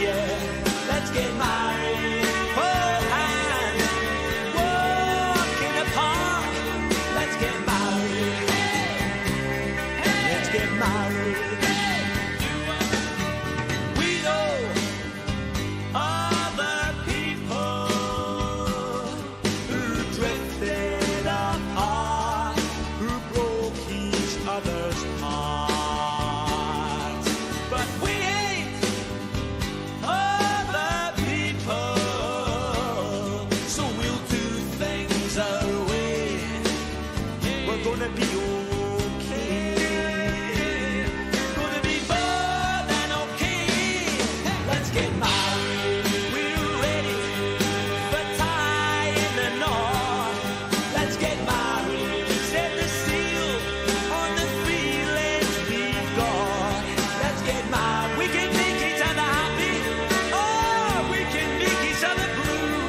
yeah. Let's get married. Hold hands, walk in the park. Let's get married. Let's get married. We know other people who drifted apart, who broke each other's hearts. But we ain't other people, so we'll do things our way. We're gonna be okay. Gonna be more than okay. Let's get married. We're ready for tie in the knot. Let's get married. Set the seal on the feelings we've got. Let's get married. We can make each other happy. Oh, we can make each other blue.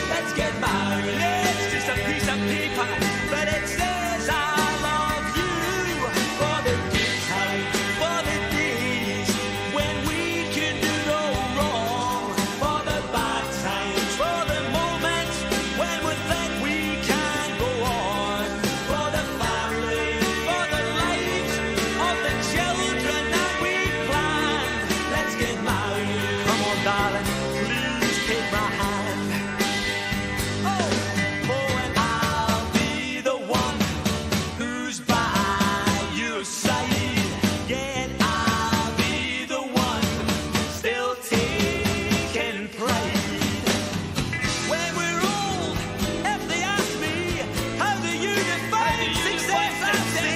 Let's get married. It's just a piece of paper, but it says I love you. For the good times, for the days when we can do no wrong. For the bad times, for the moments when we think we can't go on. For the family, for the lives of the children that we planned. Let's get married. Come on, darling, please take my hand. Oh, and I'll be the one who's by your side. Yeah, and I'll be the one still taking pride. When we're old, if they ask me, how do you define success? I say,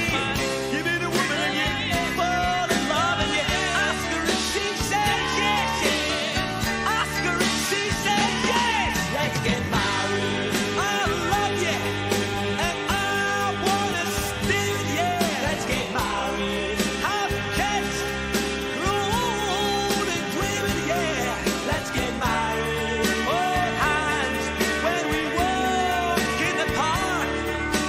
you meet a woman and you fall in love and you ask her and she says yes, yeah. Ask her and she says yes. Let's get married. I love you and I wanna stay with you. Let's get married. Have kids, grow old and dream with you. Let's get married. Hold hands when we walk in the park.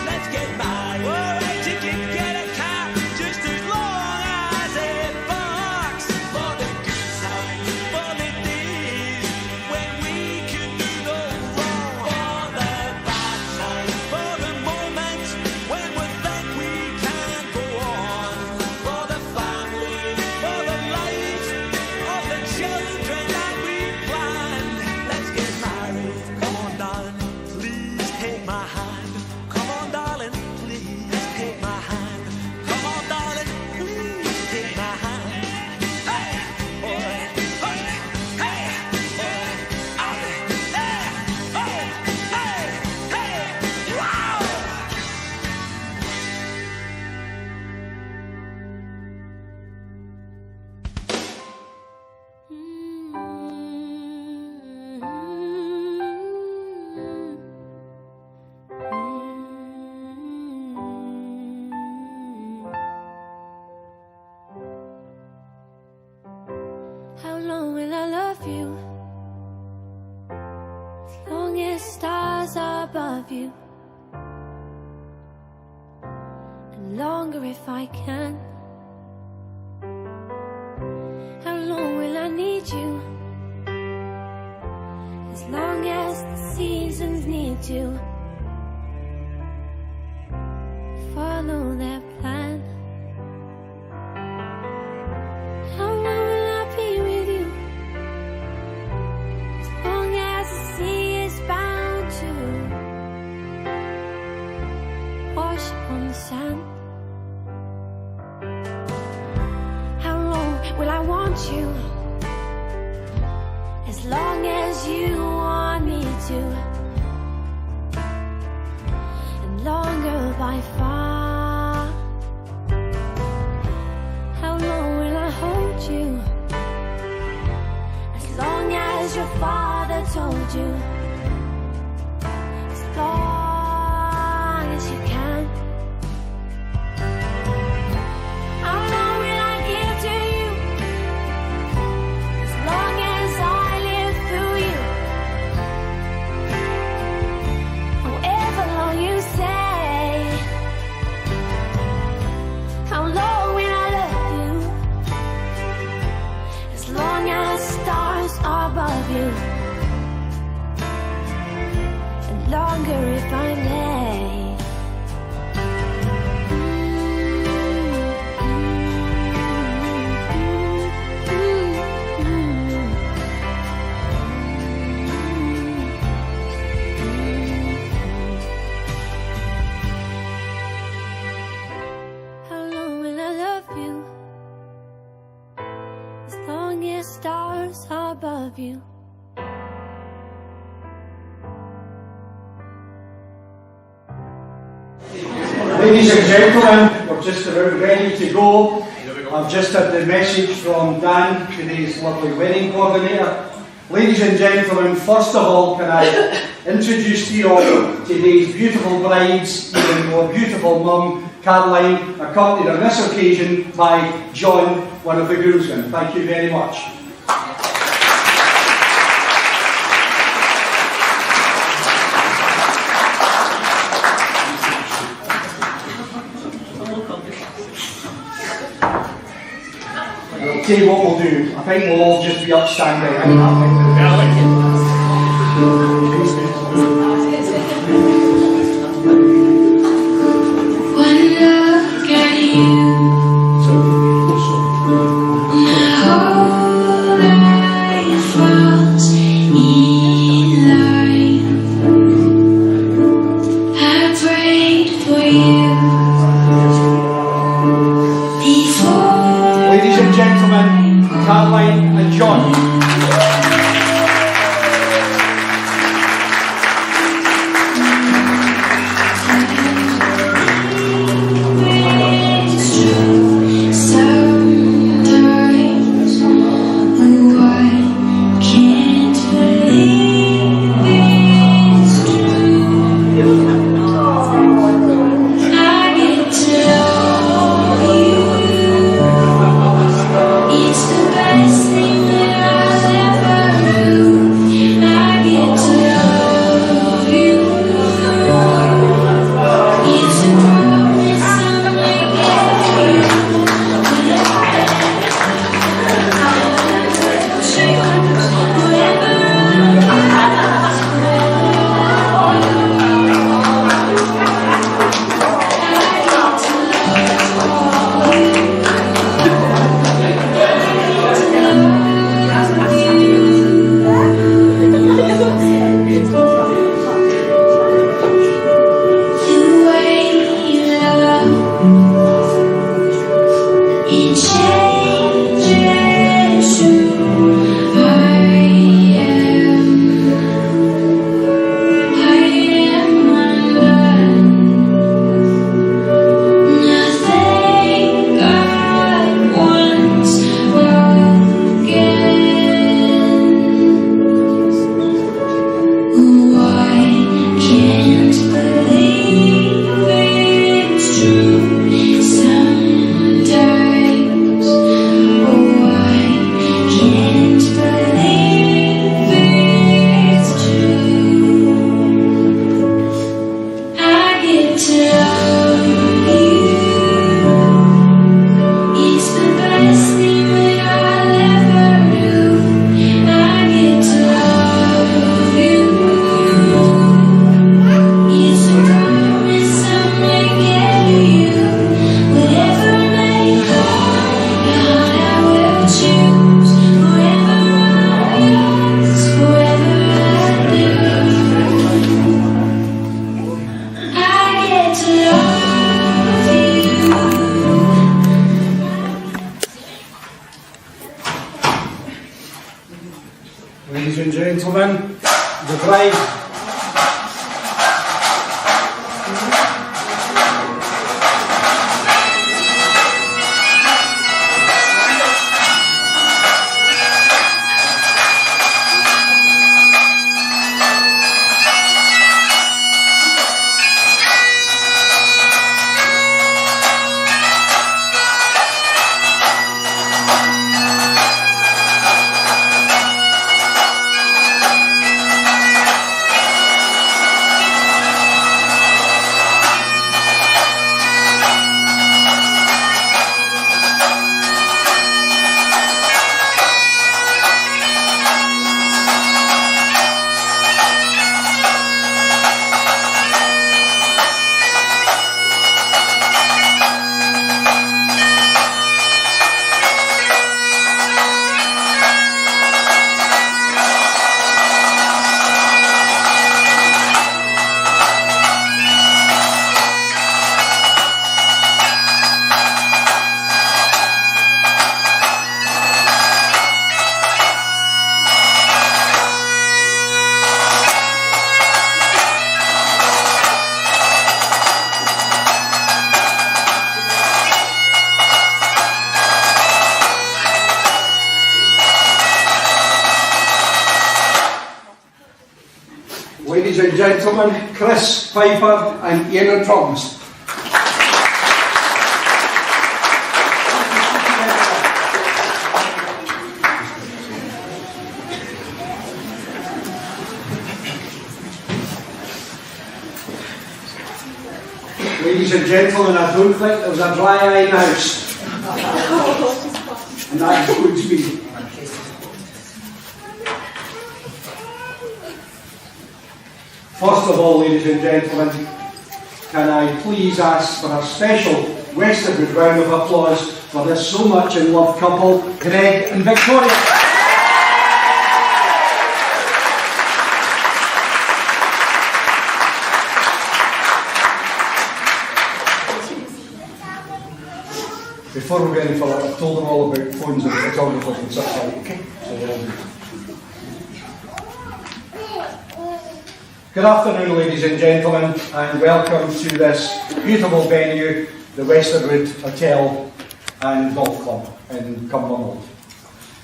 Let's get married. Alright, you can get a cat just as long as it barks. For the good times, for the days when we can do no wrong. For the bad times, for the moments when we think we can't go on. For the family, for the lives of the children that we planned. Let's get married. Come on, darling, please take my hand. Come on, darling, please take my hand. Come on, darling, please take my hand. Hey, boy, hey, hey, boy, out there, hey, hey, hey, wow! How long will I love you? As long as stars are above you, and longer if I can. How long will I need you? As long as the seasons need to follow their plan. How long will I be with you? As long as the sea is bound to wash on the sand. How long will I want you? As long as you want me to, and longer by far. How long will I hold you? As long as your father told you. As long as you can. How long will I give to you? As long as I live through you. However long you say. How long will I love you? As long as stars above you, and longer if I may. How long will I love you? As long as stars are above you. Ladies and gentlemen, we're just about ready to go. I've just had the message from Dan, today's lovely wedding coordinator. Ladies and gentlemen, first of all, can I introduce to you all today's beautiful brides, even more beautiful mum, Caroline, accompanied on this occasion by John, one of the groomsmen. Thank you very much. Okay, what we'll do, I think we'll all just be upstanding. One look at you, my whole life falls in line. I prayed for you before. Ladies and gentlemen, Caroline and John. Ladies and gentlemen, the bride. Ladies and gentlemen, Chris Piper and Ian on drums. Ladies and gentlemen, I don't think there's a dry eye in the house. And that includes me. First of all, ladies and gentlemen, can I please ask for a special Westerwood round of applause for this so much in love couple, Greg and Victoria. Before we go any further, I've told them all about phones and photographers and such like, okay? Good afternoon, ladies and gentlemen, and welcome to this beautiful venue, the Westerwood Hotel and Golf Club in Cumbernauld.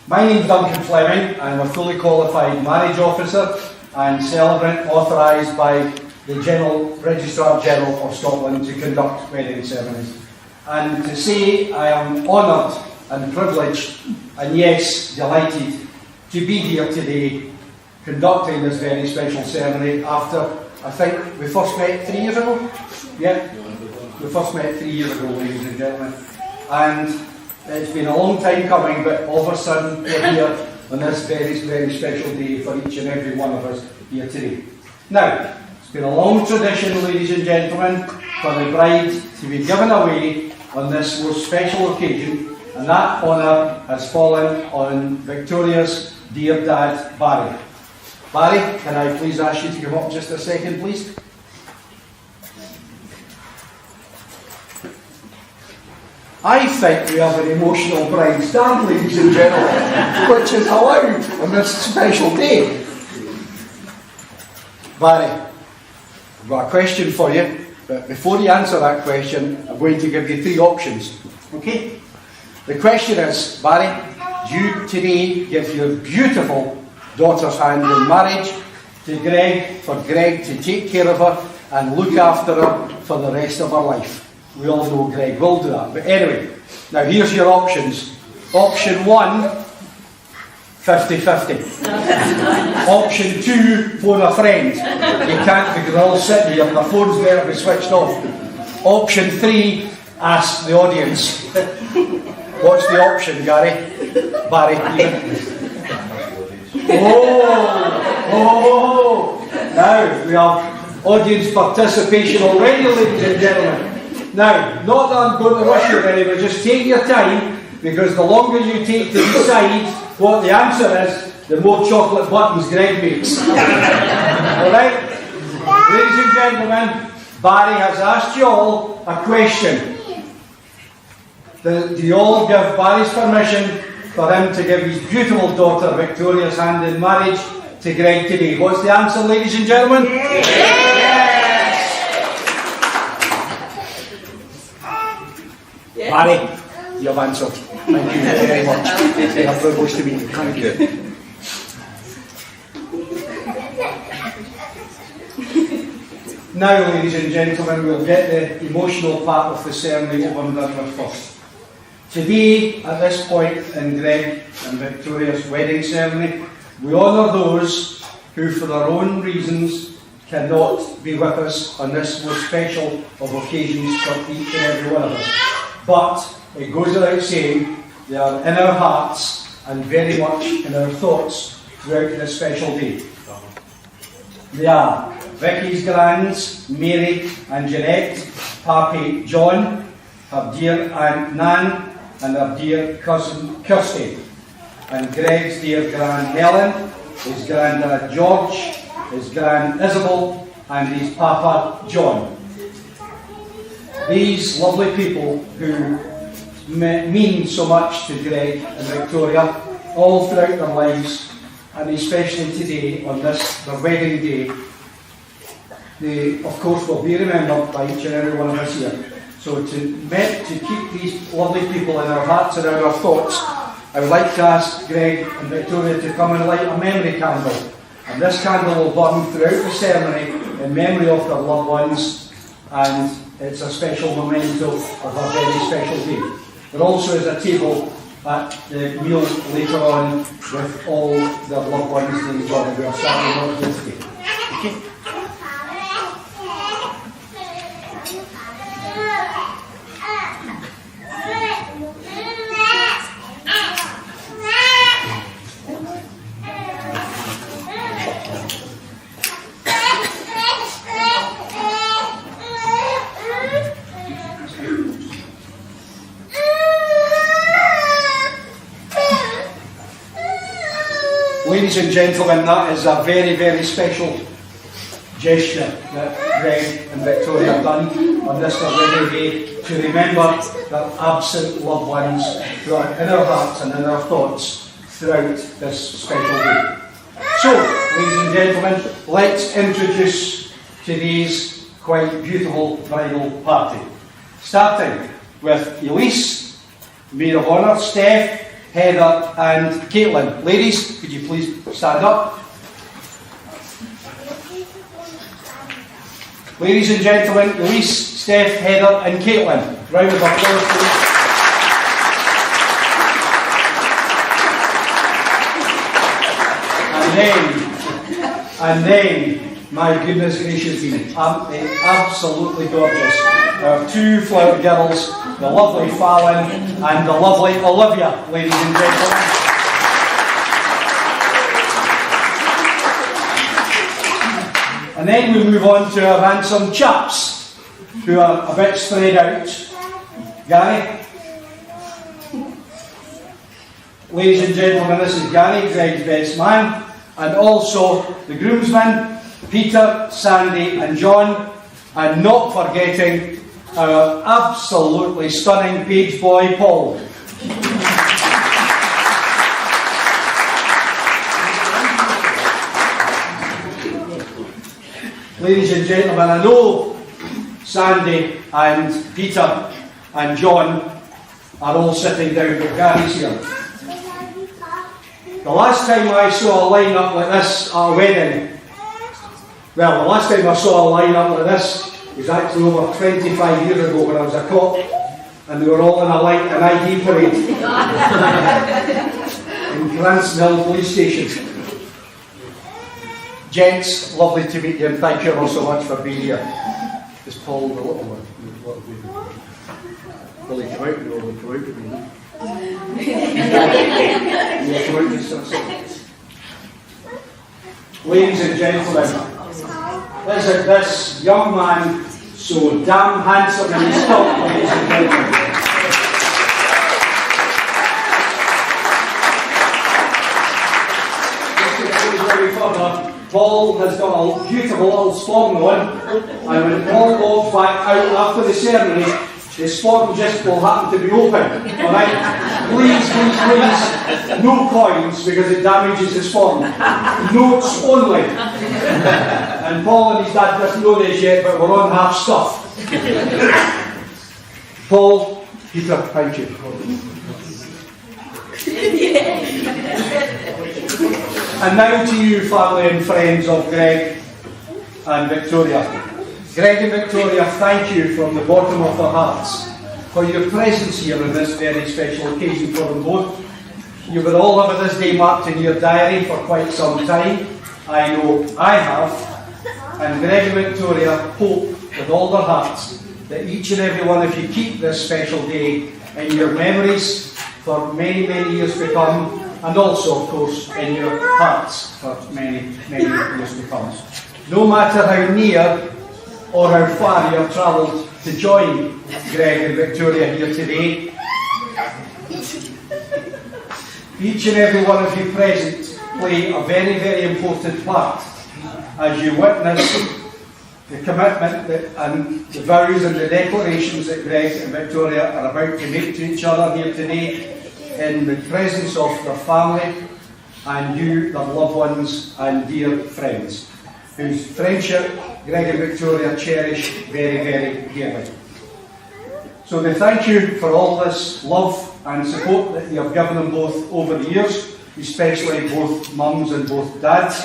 My name is Duncan Fleming, and I'm a fully qualified marriage officer and celebrant authorised by the General Registrar General of Scotland to conduct wedding ceremonies. And to say I am honoured and privileged, and yes, delighted to be here today conducting this very special ceremony after, I think, we first met 3 years ago? Yeah? We first met 3 years ago, ladies and gentlemen. And it's been a long time coming, but all of a sudden we're here on this very, very special day for each and every one of us here today. Now, it's been a long tradition, ladies and gentlemen, for the bride to be given away on this most special occasion, and that honour has fallen on Victoria's dear dad, Barry. Barry, can I please ask you to come up just a second, please? I think we have an emotional bride stand, ladies and gentlemen, which is allowed on this special day. Barry, I've got a question for you. But before you answer that question, I'm going to give you 3 options. Okay? The question is, Barry, do you today give your beautiful daughter's hand in marriage to Greg, for Greg to take care of her and look after her for the rest of her life? We all know Greg will do that. But anyway, now here's your options. Option 1, 50-50. Option 2, phone a friend. You can't because they're all sitting here and the phone's there to be switched off. Option 3, ask the audience. What's the option, Gary? Barry? Oh! Now we have audience participation already, ladies and gentlemen. Now, not that I'm going to rush you any, but just take your time, because the longer you take to decide what the answer is, the more chocolate buttons Greg makes. Alright? Ladies and gentlemen, Barry has asked you all a question. Do you all give Barry's permission for him to give his beautiful daughter Victoria's hand in marriage to Greg today? What's the answer, ladies and gentlemen? Yes! Yes. Barry, you have answered. Thank you very much. It's a privilege to meet you. Thank you. Now, ladies and gentlemen, we'll get the emotional part of the ceremony over and done with first. Today, at this point in Greg and Victoria's wedding ceremony, we honour those who, for their own reasons, cannot be with us on this most special of occasions for each and every one of us. But it goes without saying, they are in our hearts and very much in our thoughts throughout this special day. They are Vicky's grands, Mary and Jeanette, Pappy John, her dear Aunt Nan, and her dear cousin Kirsty, and Greg's dear Grand Helen, his granddad George, his Grand Isabel, and his Papa John. These lovely people who mean so much to Greg and Victoria all throughout their lives, and especially today on this, their wedding day, they of course will be remembered by each and every one of us here. So to keep these lovely people in our hearts and in our thoughts, I would like to ask Greg and Victoria to come and light a memory candle And this candle will burn throughout the ceremony in memory of their loved ones, and it's a special memento of a very special day. There also is a table at the meal later on with all their loved ones named on who are sadly not here today. Okay. Ladies and gentlemen, that is a very, very special gesture that Greg and Victoria have done on this very day to remember their absent loved ones who are in our hearts and in our thoughts throughout this special day. So, ladies and gentlemen, let's introduce today's quite beautiful bridal party. Starting with Elise, Maid of Honour, Steph, Heather and Caitlin. Ladies, could you please stand up? Ladies and gentlemen, Elise, Steph, Heather and Caitlin. Round of applause, please. And then, my goodness gracious me, aren't they absolutely gorgeous? Our two flower girls, the lovely Fallon and the lovely Olivia, ladies and gentlemen. And then we move on to our handsome chaps, who are a bit spread out. Gary? Ladies and gentlemen, this is Gary, Greg's best man, and also the groomsmen, Peter, Sandy and John, and not forgetting our absolutely stunning page boy, Paul. Ladies and gentlemen, I know Sandy and Peter and John are all sitting down, but Gary's here. The last time I saw a line-up like this at a wedding, well, the last time I saw a line-up like this was actually over 25 years ago when I was a cop, and they were all in an ID parade in Cransnell Police Station. Gents, lovely to meet you, and thank you all so much for being here. Is Paul the little one? Will he come out? No, will he come out with me? Will he come out with something? Ladies and gentlemen, this young man, so damn handsome in his top, ladies and gentlemen. Just to go very further, Paul has got a beautiful little sporting on, and when Paul walks back out after the ceremony, his sporting just will happen to be open. Alright? Please, please, please, no coins because it damages his sporting. Notes only. And Paul and his dad doesn't know this yet, but we're on half stuff. Paul, Peter, thank you. And now to you, family and friends of Greg and Victoria. Greg and Victoria, thank you from the bottom of our hearts for your presence here on this very special occasion for them both. You will all have this day marked in your diary for quite some time. I know I have. And Greg and Victoria hope with all their hearts that each and every one of you keep this special day in your memories for many, many years to come, and also, of course, in your hearts for many, many years to come. No matter how near or how far you have travelled to join Greg and Victoria here today, each and every one of you present play a very, very important part as you witness the commitment and the vows and the declarations that Greg and Victoria are about to make to each other here today in the presence of their family and you, their loved ones and dear friends, whose friendship Greg and Victoria cherish very, very dearly. So they thank you for all this love and support that you have given them both over the years, especially both mums and both dads.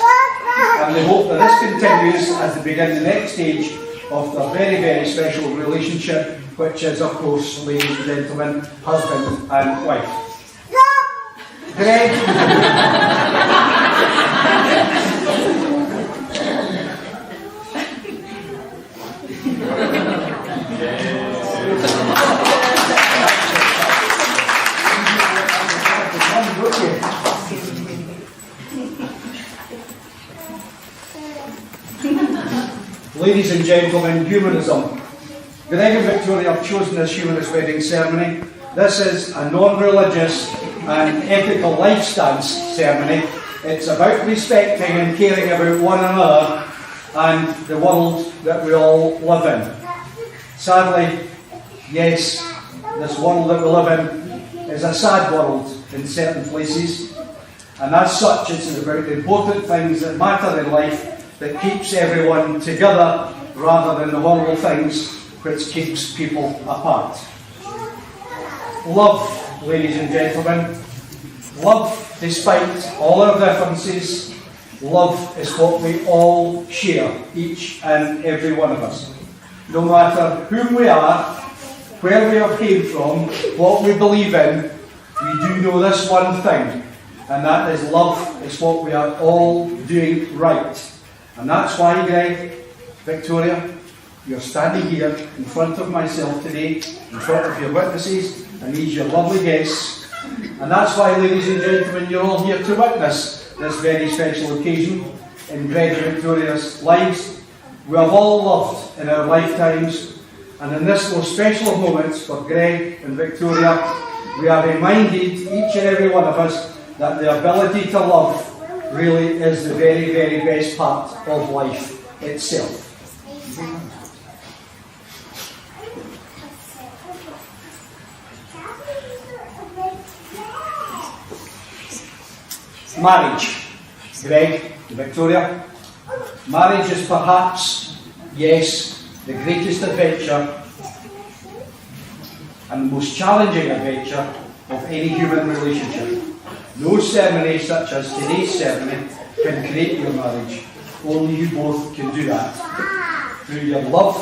and we hope that this continues as they begin the next stage of their very, very special relationship, which is, of course, ladies and gentlemen, husband and wife. Greg. Ladies and gentlemen, humanism. Greg and Victoria have chosen this humanist wedding ceremony. This is a non-religious and ethical life stance ceremony. It's about respecting and caring about one another and the world that we all live in. Sadly, yes, this world that we live in is a sad world in certain places, and as such it's about the important things that matter in life that keeps everyone together rather than the horrible things which keeps people apart. Love, ladies and gentlemen. Love, despite all our differences, love is what we all share, each and every one of us. No matter who we are, where we have came from, what we believe in, we do know this one thing, and that is love is what we are all doing right. And that's why, Greg, Victoria, you're standing here in front of myself today, in front of your witnesses, and these your lovely guests. And that's why, ladies and gentlemen, you're all here to witness this very special occasion in Greg and Victoria's lives. We have all loved in our lifetimes, and in this most special of moments for Greg and Victoria, we are reminded, each and every one of us, that the ability to love really is the very, very best part of life itself. Marriage. Greg, Victoria. Marriage is perhaps, yes, the greatest adventure and the most challenging adventure of any human relationship. No ceremony such as today's ceremony can create your marriage. Only you both can do that. Through your love,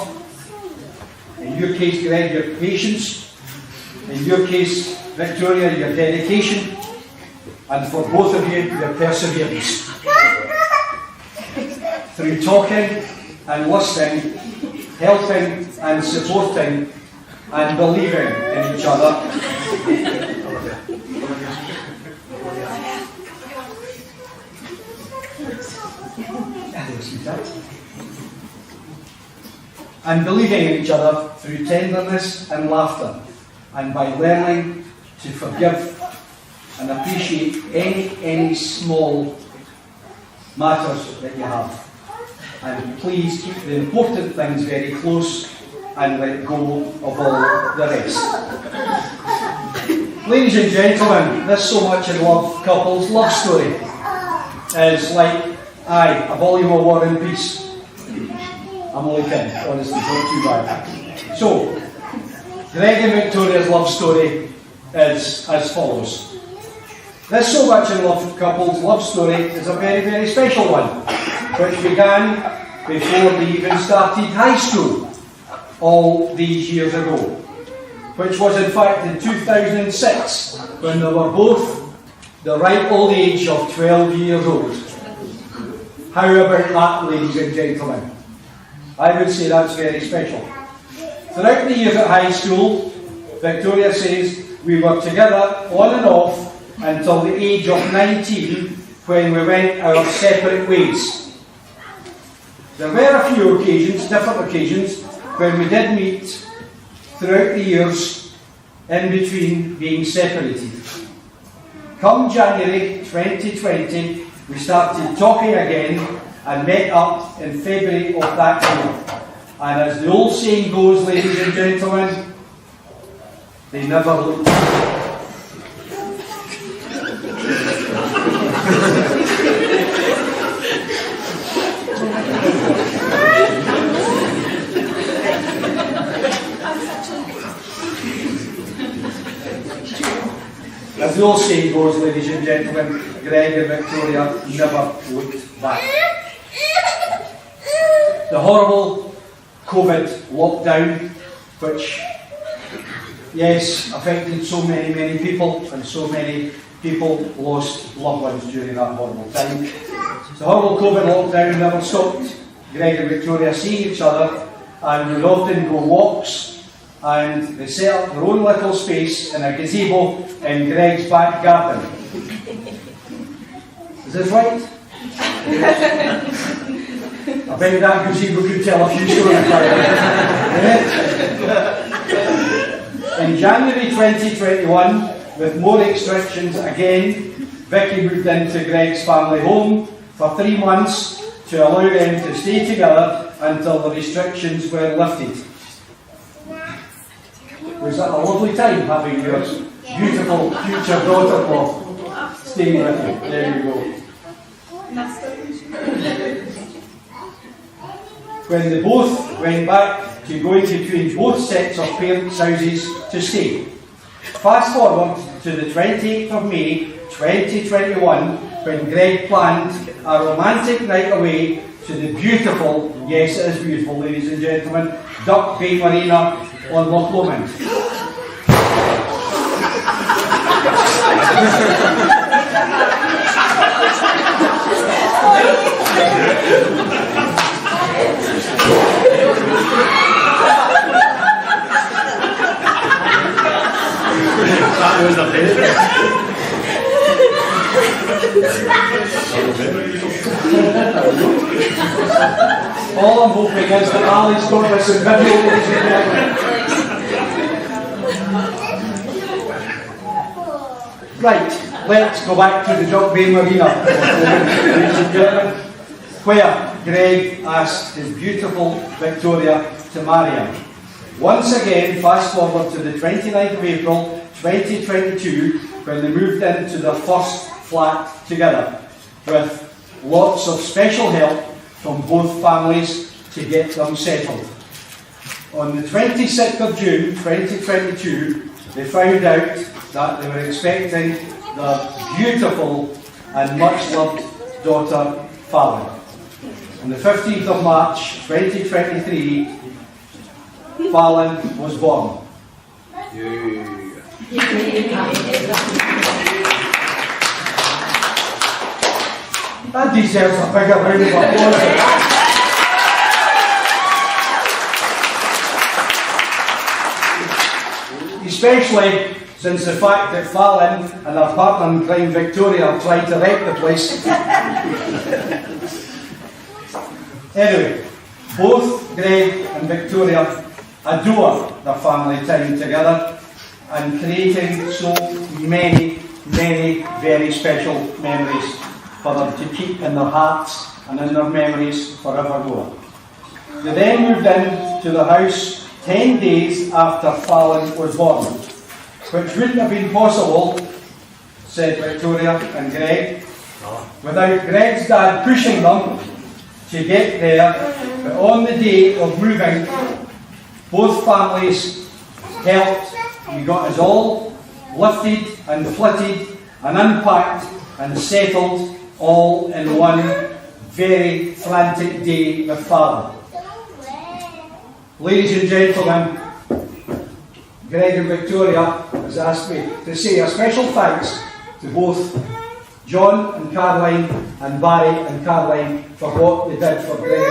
in your case, Greg, your patience, in your case, Victoria, your dedication, and for both of you, your perseverance. Through talking and listening, helping and supporting, and believing in each other. And believing in each other through tenderness and laughter, and by learning to forgive and appreciate any small matters that you have. And please keep the important things very close and let go of all the rest. Ladies and gentlemen, this So Much in Love couple's love story is like, a volume of War and Peace. I'm only kidding, honestly, not too bad. So, Greg and Victoria's love story is as follows. This So Much in Love couple's love story is a very, very special one, which began before they even started high school all these years ago, which was in fact in 2006, when they were both the ripe old age of 12 years old. How about that, ladies and gentlemen? I would say that's very special. Throughout the years at high school, Victoria says we were together on and off until the age of 19, when we went our separate ways. There were a few occasions, different occasions, when we did meet throughout the years in between being separated. Come January 2020, we started talking again and met up in February of that year. And as the old saying goes, ladies and gentlemen, they never looked back. As the old saying goes, ladies and gentlemen, Greg and Victoria never looked back. the horrible COVID lockdown, which, yes, affected so many people, and so many people lost loved ones during that horrible time. The horrible COVID lockdown never stopped Greg and Victoria seeing each other, and would often go walks, and they set up their own little space in a gazebo in Greg's back garden. Is this right? I bet that gazebo could tell a few stories. In January 2021, with more restrictions again, Vicky moved into Greg's family home for 3 months to allow them to stay together until the restrictions were lifted. Was that a lovely time having your beautiful future daughter-in-law staying with you? There you go. When they both went back to going between both sets of parents' houses to stay. Fast forward to the 28th of May 2021, when Greg planned a romantic night away to the beautiful, yes it is beautiful ladies and gentlemen, Duck Bay Marina on Loch Lomond. That was the best. All I'm hoping is that Ali's got this in video, ladies and gentlemen. Right, let's go back to the Duck Bay Marina, ladies and gentlemen, where Greg asked his beautiful Victoria to marry him. Once again, fast forward to the 29th of April 2022, when they moved into their first flat together, with lots of special help from both families to get them settled. On the 26th of June 2022, they found out that they were expecting their beautiful and much loved daughter, Fallon. On the 15th of March 2023, Fallon was born. That deserves a bigger round of applause. Especially since the fact that Fallon and her partner in crime, Victoria, have tried to wreck the place. Anyway, both Greg and Victoria adore their family time together and creating so many very special memories for them to keep in their hearts and in their memories forevermore. They then moved in to the house 10 days after Fallon was born, which wouldn't have been possible, said Victoria and Greg, without Greg's dad pushing them to get there. But on the day of moving, both families helped. We got us all lifted and flitted and unpacked and settled all in one very frantic day with Father. Ladies and gentlemen, Greg and Victoria has asked me to say a special thanks to both John and Caroline and Barry and Caroline for what they did for Greg.